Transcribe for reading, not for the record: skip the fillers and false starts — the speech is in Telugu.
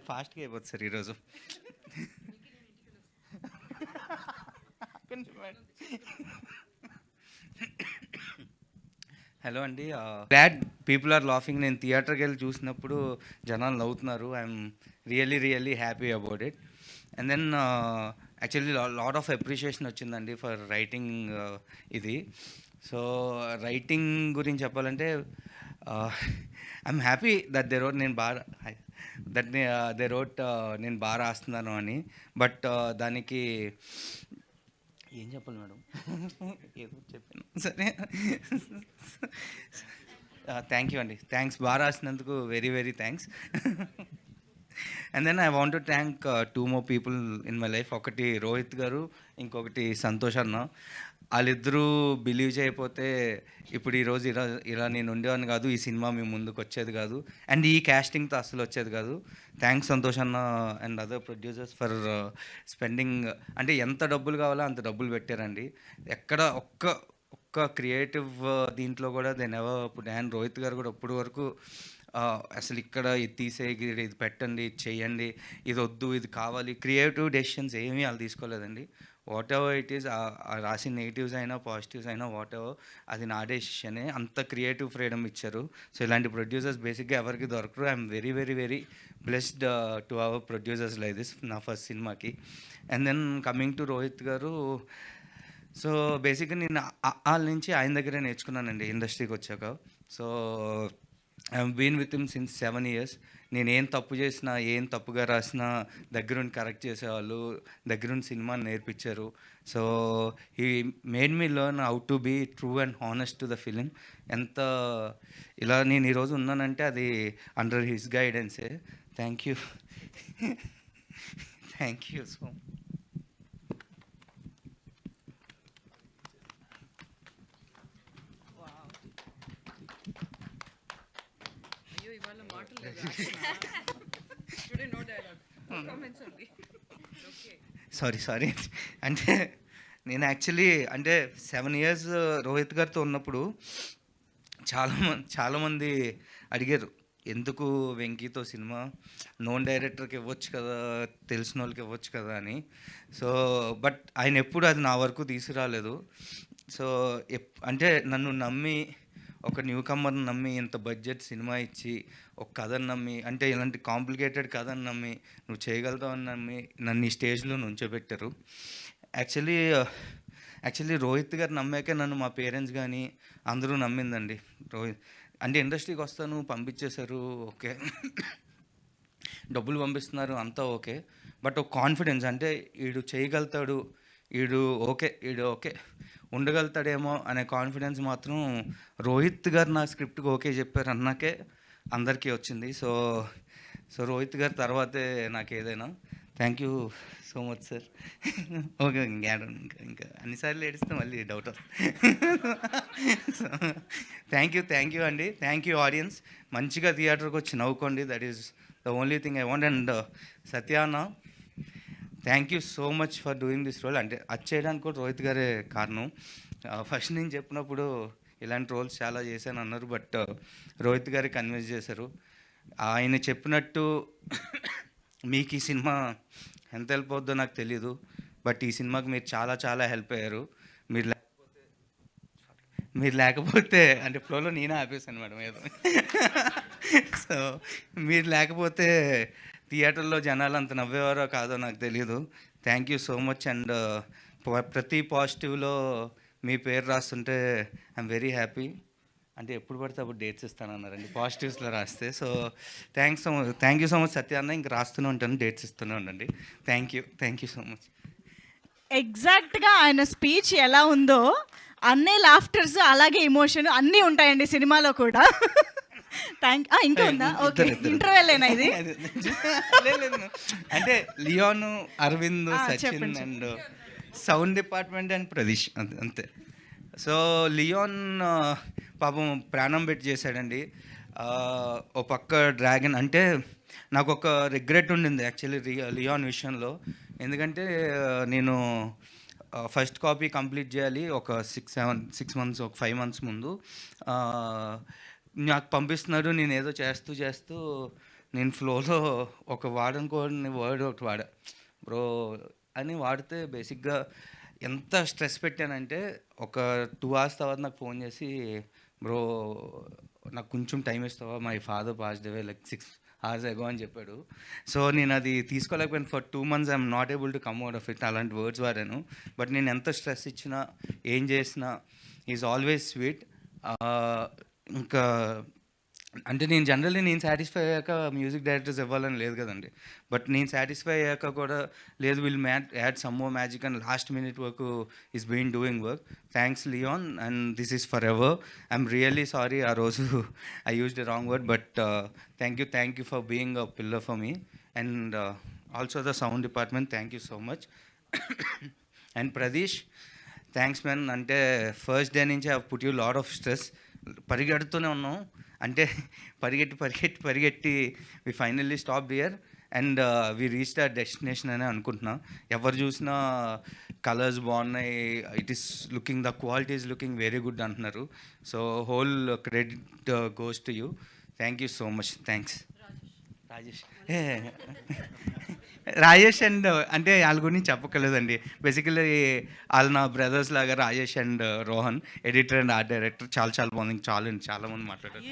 ఫాస్ట్గా అయిపోతుంది సార్ ఈరోజు. హలో అండి. Glad people are laughing. నేను థియేటర్కి వెళ్ళి చూసినప్పుడు జనాలు నవ్వుతున్నారు. I'm really happy about it. And then actually lot of appreciation వచ్చిందండి ఫర్ రైటింగ్ ఇది. సో రైటింగ్ గురించి చెప్పాలంటే I'm happy that they wrote నేను బాగా దే రోట్ నేను బాగా రాస్తున్నాను అని. బట్ దానికి ఏం చెప్పాలి మేడం, ఏదో చెప్పాను సరే. థ్యాంక్ యూ అండి, థ్యాంక్స్. బాగా రాసినందుకు very thanks. And then I want to thank 2 more people in my life. ఒకటి రోహిత్ గారు, ఇంకొకటి సంతోష్ అన్న. వాళ్ళిద్దరూ బిలీవ్ చేయకపోతే ఇప్పుడు ఈరోజు ఇలా నేను ఉండేవాడిని కాదు, ఈ సినిమా మీ ముందుకు వచ్చేది కాదు, అండ్ ఈ క్యాస్టింగ్తో అస్సలు వచ్చేది కాదు. థ్యాంక్స్ సంతోష్ అన్న and other producers for spending. అంటే ఎంత డబ్బులు కావాలో అంత డబ్బులు పెట్టారండి. ఎక్కడ ఒక్క క్రియేటివ్ దీంట్లో కూడా దెన్ ఎవర్. ఇప్పుడు అండ్ రోహిత్ గారు కూడా ఇప్పుడు వరకు అసలు ఇక్కడ ఇది తీసేయి, ఇది పెట్టండి, ఇది చెయ్యండి, ఇది వద్దు, ఇది కావాలి, క్రియేటివ్ డెసిషన్స్ ఏమీ వాళ్ళు తీసుకోలేదండి. వాట్ ఎవర్ ఇట్ ఈస్, రాసిన నెగిటివ్స్ అయినా పాజిటివ్స్ అయినా వాట్ ఎవర్, అది నా డెసిషనే. అంత క్రియేటివ్ ఫ్రీడమ్ ఇచ్చారు. సో ఇలాంటి ప్రొడ్యూసర్స్ బేసిక్గా ఎవరికి దొరకరు. I'm very blessed to our producers like this నా ఫస్ట్ సినిమాకి. And then coming to Rohit garu, so బేసిక్గా నేను వాళ్ళ నుంచి ఆయన దగ్గరే నేర్చుకున్నానండి ఇండస్ట్రీకి వచ్చాక. So I been with him since 7 years. నేను ఏం తప్పు చేసినా, ఏం తప్పుగా రాసినా దగ్గరుండి కరెక్ట్ చేసేవాళ్ళు, దగ్గరుండి సినిమాని నేర్పించారు. So he made me learn how to be true and honest to the film. ఎంత ఇలా నేను ఈరోజు ఉన్నానంటే అది అండర్ హిస్ గైడెన్సే. Thank you. Thank you so much. Sorry. అంటే నేను యాక్చువల్లీ అంటే 7 years రోహిత్ గారితో ఉన్నప్పుడు చాలామంది అడిగారు, ఎందుకు వెంకీతో సినిమా, నోన్ డైరెక్టర్కి ఇవ్వచ్చు కదా, తెలిసిన వాళ్ళకి ఇవ్వచ్చు కదా అని. సో బట్ ఆయన ఎప్పుడు అది నా వరకు తీసుకురాలేదు. సో అంటే నన్ను నమ్మి, ఒక న్యూ కమ్మర్ని నమ్మి, ఇంత బడ్జెట్ సినిమా ఇచ్చి, ఒక కథను నమ్మి, అంటే ఇలాంటి కాంప్లికేటెడ్ కథను నమ్మి, నువ్వు చేయగలుగుతావని నమ్మి నన్ను ఈ స్టేజ్లో నుంచోబెట్టారు. యాక్చువల్లీ రోహిత్ గారు నమ్మాకే నన్ను మా పేరెంట్స్ కానీ అందరూ నమ్మిందండి. రోహిత్ అంటే ఇండస్ట్రీకి వస్తాను పంపించేశారు, ఓకే, డబ్బులు పంపిస్తున్నారు, అంతా ఓకే. బట్ ఒక కాన్ఫిడెన్స్, అంటే వీడు చేయగలుగుతాడు, వీడు ఓకే ఉండగలుగుతాడేమో అనే కాన్ఫిడెన్స్ మాత్రం రోహిత్ గారు నా స్క్రిప్ట్కి ఓకే చెప్పారు అన్నాకే అందరికీ వచ్చింది. సో రోహిత్ గారు తర్వాతే నాకు ఏదైనా. Thank you so much sir. Okay, ఇంకా అన్నిసార్లు ఏడిస్తే మళ్ళీ డౌట్. థ్యాంక్ యూ అండి. Thank you audience. మంచిగా థియేటర్కి వచ్చి నవ్వుకోండి, that is the only thing I want. And Satyanna, thank you so much for doing this role. అంటే అది చేయడానికి కూడా రోహిత్ గారే కారణం. ఫస్ట్ నేను చెప్పినప్పుడు ఇలాంటి రోల్స్ చాలా చేశాను అన్నారు, బట్ రోహిత్ గారే కన్విన్స్ చేశారు. ఆయన చెప్పినట్టు మీకు ఈ సినిమా ఎంత హెల్ప్ అవుద్దో నాకు తెలీదు, బట్ ఈ సినిమాకి మీరు చాలా హెల్ప్ అయ్యారు. మీరు లేకపోతే అంటే ఫ్లోలో నేనే ఆపేశాను మేడం ఏదో. సో మీరు లేకపోతే థియేటర్లో జనాలు అంత నవ్వేవారో కాదో నాకు తెలియదు. Thank you so much. And ప్రతి పాజిటివ్లో మీ పేరు రాస్తుంటే ఐఎమ్ వెరీ హ్యాపీ. అంటే ఎప్పుడు పడితే అప్పుడు డేట్స్ ఇస్తానన్నారండి పాజిటివ్స్లో రాస్తే. So thank you so much Satyanna. ఇంక రాస్తూనే ఉంటాను, డేట్స్ ఇస్తూనే ఉండండి. Thank you so much. ఎగ్జాక్ట్గా ఆయన స్పీచ్ ఎలా ఉందో అన్నీ లాఫ్టర్స్ అలాగే ఎమోషన్ అన్నీ ఉంటాయండి సినిమాలో కూడా. ఇంకా ఉందా? ఓకే, ఇంటర్వెల్లేనా ఇది? అంటే Leon, Aravind, Sachin and sound department and Pradeesh అంతే. సో లియోన్ పాపం ప్రాణం పెట్టి చేశాడండి. ఓ పక్క డ్రాగన్ అంటే నాకు ఒక రిగ్రెట్ ఉండింది యాక్చువల్లీ లియోన్ విషయంలో. ఎందుకంటే నేను ఫస్ట్ కాపీ కంప్లీట్ చేయాలి ఒక 6 months, ఒక 5 months ముందు నాకు పంపిస్తున్నారు. నేను ఏదో చేస్తూ నేను ఫ్లోలో ఒక వాడనుకోని వర్డ్ ఒకటి వాడా, బ్రో అని వాడితే బేసిక్గా ఎంత స్ట్రెస్ పెట్టానంటే ఒక 2 hours తర్వాత నాకు ఫోన్ చేసి, బ్రో నాకు కొంచెం టైం ఇస్తావా, my father passed away like 6 hours ago అని చెప్పాడు. సో నేను అది తీసుకోలేకపోయాను. For 2 months I'm not able to come out of it. అలాంటి వర్డ్స్ వాడాను. బట్ నేను ఎంత స్ట్రెస్ ఇచ్చినా ఏం చేసినా ఈజ్ ఆల్వేస్ స్వీట్. ఇంకా అంటే నేను జనరల్లీ నేను సాటిస్ఫై అయ్యాక మ్యూజిక్ డైరెక్టర్స్ ఇవ్వాలని లేదు కదండి. బట్ నేను సాటిస్ఫై అయ్యాక కూడా లేదు, will add some more magic and last minute వరకు is been doing work. Thanks Leon and this is forever. I'm really sorry ఆ రోజు I used a wrong word, but thank you for being a pillar for me and also the sound department, thank you so much. And Pradeesh, thanks man. అంటే ఫస్ట్ డే నుంచి I put you lot of stress. పరిగెడుతూనే ఉన్నాం, అంటే పరిగెట్టి వి finally stop here and we reach the destination అని అనుకుంటున్నా. ఎవరు చూసినా కలర్స్ బాగున్నాయి, it is looking, the quality is looking very good అంటున్నారు. So whole credit goes to you. Thank you so much. Thanks Rajesh and అంటే వాళ్ళ గురించి చెప్పక్కర్లేదండి. బేసికలీ వాళ్ళు నా బ్రదర్స్ లాగా. Rajesh and Rohan, editor and art director. చాలా బాగుంది. చాలా మంది మాట్లాడారు.